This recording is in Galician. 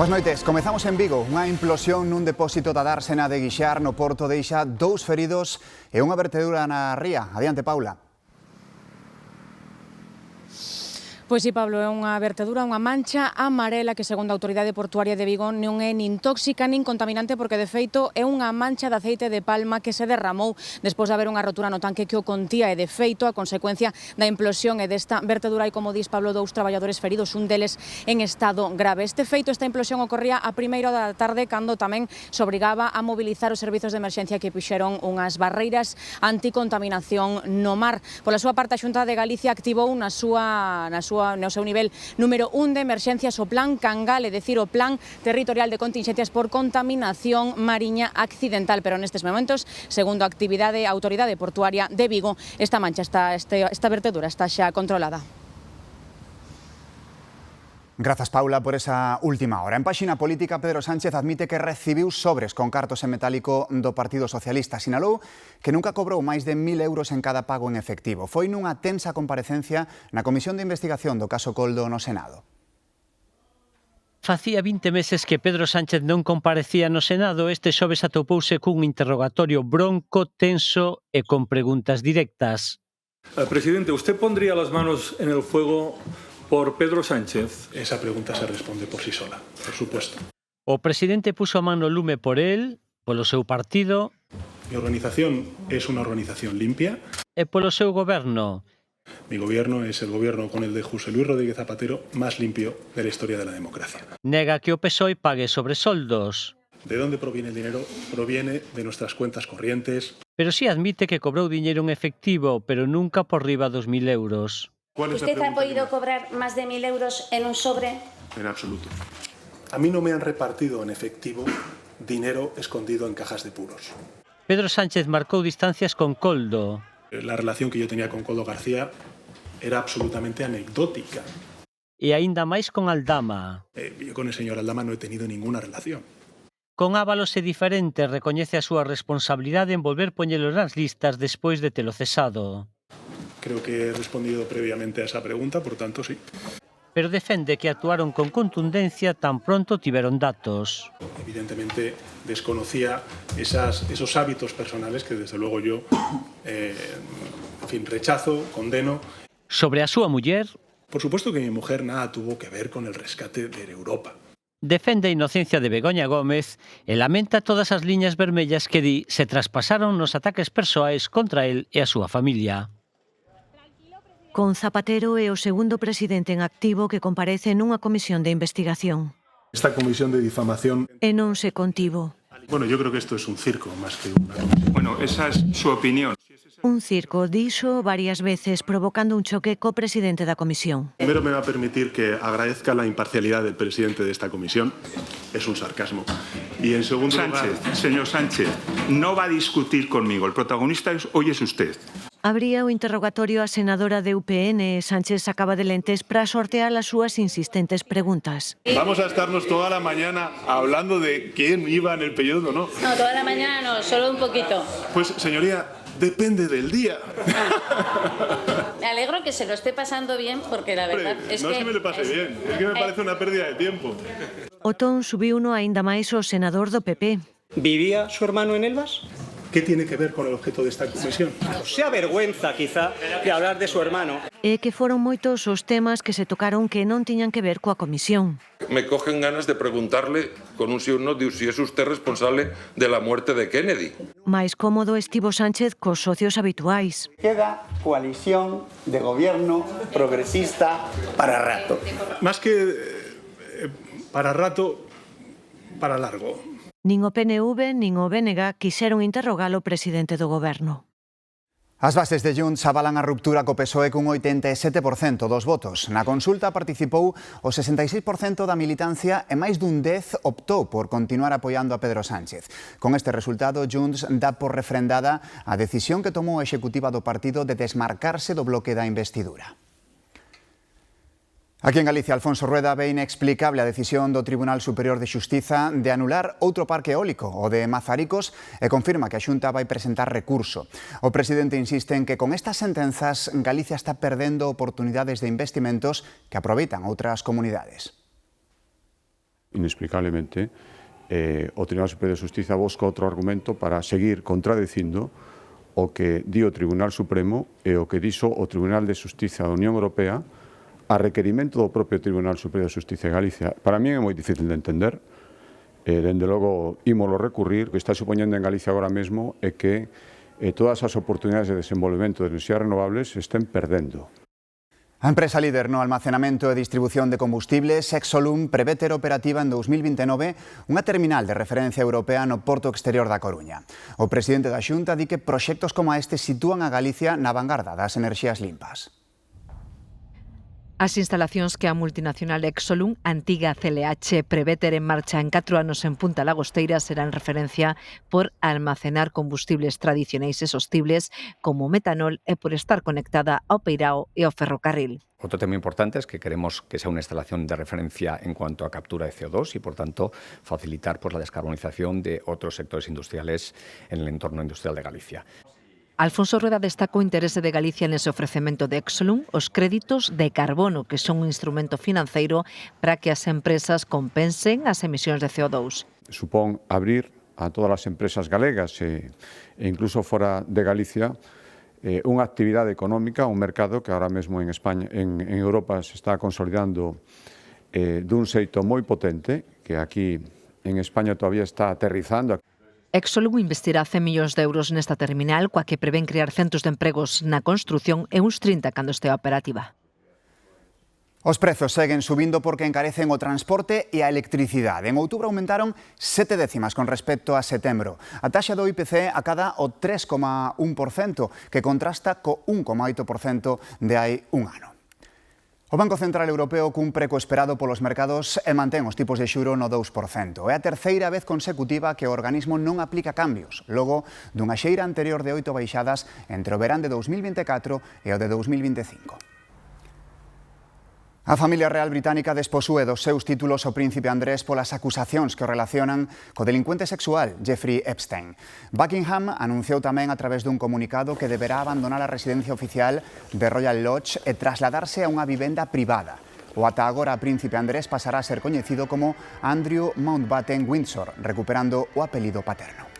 Boas noites, comezamos en Vigo. Unha implosión nun depósito da dársena de Guixar no Porto deixa 2 feridos e unha vertedura na ría. Adiante, Paula. Pois si, Pablo, é unha vertedura, unha mancha amarela que, segundo a Autoridade Portuaria de Vigo, non é nin tóxica nin contaminante porque, de feito, é unha mancha de aceite de palma que se derramou despois de haber unha rotura no tanque que o contía e, de feito, a consecuencia da implosión e desta vertedura hai, como dis Pablo, 2 traballadores feridos, un deles en estado grave. Este feito, esta implosión ocorría a primeira hora da tarde cando tamén se obrigaba a mobilizar os servizos de emerxencia que puxeron unhas barreiras anticontaminación no mar. Pola súa parte, a Xunta de Galicia activou no seu nivel número 1 de emerxencias o Plan Cangal, é dicir, o Plan Territorial de Contingencias por Contaminación Mariña Accidental, pero nestes momentos, segundo a Autoridade Portuaria de Vigo, esta mancha, esta vertedura está xa controlada. Grazas, Paula, por esa última hora. En páxina política, Pedro Sánchez admite que recibiu sobres con cartos en metálico do Partido Socialista. Sinalou que nunca cobrou máis de 1.000 euros en cada pago en efectivo. Foi nunha tensa comparecencia na Comisión de Investigación do caso Coldo no Senado. Facía 20 meses que Pedro Sánchez non comparecía no Senado. Este xoves atopouse cun interrogatorio bronco, tenso e con preguntas directas. Presidente, ¿usted pondría las manos en el fuego por Pedro Sánchez? Esa pregunta se responde por sí sola, por supuesto. O presidente puso a man no lume por él, polo seu partido. Mi organización es una organización limpia. E polo seu goberno. Mi gobierno es el gobierno con el de José Luis Rodríguez Zapatero más limpio de la historia de la democracia. Nega que o PSOE pague sobresoldos. ¿De dónde proviene el dinero? Proviene de nuestras cuentas corrientes. Pero sí admite que cobrou diñeiro en efectivo, pero nunca por riba dos 1.000 euros. ¿Usted ha podido cobrar más de 1.000 euros en un sobre? En absoluto. A mí no me han repartido en efectivo dinero escondido en cajas de puros. Pedro Sánchez marcou distancias con Coldo. La relación que yo tenía con Coldo García era absolutamente anecdótica. E aínda máis con Aldama. Yo con el señor Aldama no he tenido ninguna relación. Con Ábalos é diferente, recoñece a súa responsabilidade en volver poñelo nas listas despois de telo cesado. Creo que he respondido previamente a esa pregunta, por tanto, sí. Pero defende que actuaron con contundencia tan pronto tiveron datos. Evidentemente desconocía esos hábitos personales que desde luego yo rechazo, condeno. Sobre a súa muller, por supuesto que mi mujer nada tuvo que ver con el rescate de Europa. Defende a inocencia de Begoña Gómez e lamenta todas as liñas vermellas que di se traspasaron nos ataques persoais contra el e a súa familia. Con Zapatero é o segundo presidente en activo que comparece nunha comisión de investigación. Esta comisión de difamación... E non se contivo. Bueno, yo creo que esto es un circo más que una comisión. Bueno, esa es su opinión. Un circo, dixo varias veces, provocando un choque co presidente da comisión. Primero me va a permitir que agradezca la imparcialidad del presidente de esta comisión. Es un sarcasmo. Y en segundo lugar... Señor Sánchez, no va a discutir conmigo. El protagonista hoy es usted. Abría o interrogatorio a senadora de UPN. Sánchez sacaba de lentes para sortear as súas insistentes preguntas. Vamos a estarnos toda la mañana hablando de quién iba en el pellejo, ¿no? No, toda la mañana no, solo un poquito. Pues, señoría, depende del día. Me alegro que se lo esté pasando bien, porque la verdad es que... No es que me le pase bien, es que me parece una pérdida de tiempo. O ton subiu uno aínda máis o senador do PP. ¿Vivía su hermano en Elvas? ¿Qué tiene que ver con el objeto de esta comisión? Se avergüenza, quizá, de hablar de su hermano. E que foron moitos os temas que se tocaron que non tiñan que ver coa comisión. Me cogen ganas de preguntarle con un sí o un no si es usted responsable de la muerte de Kennedy. Máis cómodo estivo Sánchez cos socios habituais. Queda coalición de gobierno progresista para rato. Más que para rato, para largo. Nin o PNV nin o BNG quixeron interrogar o presidente do goberno. As bases de Junts avalan a ruptura co PSOE cun 87% dos votos. Na consulta participou o 66% da militancia e máis dun 10% optou por continuar apoiando a Pedro Sánchez. Con este resultado, Junts dá por refrendada a decisión que tomou a executiva do partido de desmarcarse do bloque da investidura. Aquí en Galicia, Alfonso Rueda ve inexplicable a decisión do Tribunal Superior de Xustiza de anular outro parque eólico, o de Mazaricos, e confirma que a Xunta vai presentar recurso. O presidente insiste en que con estas sentenzas Galicia está perdendo oportunidades de investimentos que aproveitan outras comunidades. Inexplicablemente, o Tribunal Superior de Xustiza busca outro argumento para seguir contradicindo o que di o Tribunal Supremo e o que dixo o Tribunal de Xustiza da Unión Europea a requerimento do propio Tribunal Superior de Xustiza de Galicia. Para mí é moi difícil de entender. Dende logo, ímolo recurrir. O que está supoñendo en Galicia agora mesmo é que todas as oportunidades de desenvolvemento de enerxías renovables se estén perdendo. A empresa líder no almacenamento e distribución de combustibles, Exolum, prevé ter operativa en 2029 unha terminal de referencia europea no porto exterior da Coruña. O presidente da Xunta di que proxectos como este sitúan a Galicia na vanguarda das enerxías limpas. As instalacións que a multinacional Exolum, antiga CLH, prevé ter en marcha en 4 anos en Punta Lagosteira serán referencia por almacenar combustibles tradicionais e sostibles como o metanol e por estar conectada ao peirao e ao ferrocarril. Otro tema importante es que queremos que sea una instalación de referencia en cuanto a captura de CO2 y, por tanto, facilitar la descarbonización de otros sectores industriales en el entorno industrial de Galicia. Alfonso Rueda destacou o interese de Galicia nese ofrecemento de Exolum, os créditos de carbono, que son un instrumento financeiro para que as empresas compensen as emisións de CO2. Supón abrir a todas as empresas galegas e incluso fora de Galicia unha actividade económica, un mercado que ahora mesmo en España, en Europa se está consolidando dun xeito moi potente, que aquí en España todavía está aterrizando. Exolum investirá 100 millóns de euros nesta terminal, coa que prevén crear centos de empregos na construción e uns 30 cando estea operativa. Os prezos seguen subindo porque encarecen o transporte e a electricidade. En outubro aumentaron 7 décimas con respecto a setembro. A taxa do IPC acada o 3,1%, que contrasta co 1,8% de hai un ano. O Banco Central Europeo cumpre co esperado polos mercados e mantén os tipos de xuro no 2%. É a terceira vez consecutiva que o organismo non aplica cambios, logo dunha xeira anterior de 8 baixadas entre o verán de 2024 e o de 2025. A familia real británica desposúe dos seus títulos o príncipe Andrés polas acusacións que o relacionan co delincuente sexual Jeffrey Epstein. Buckingham anunciou tamén a través dun comunicado que deberá abandonar a residencia oficial de Royal Lodge e trasladarse a unha vivenda privada. O ata agora príncipe Andrés pasará a ser coñecido como Andrew Mountbatten Windsor, recuperando o apelido paterno.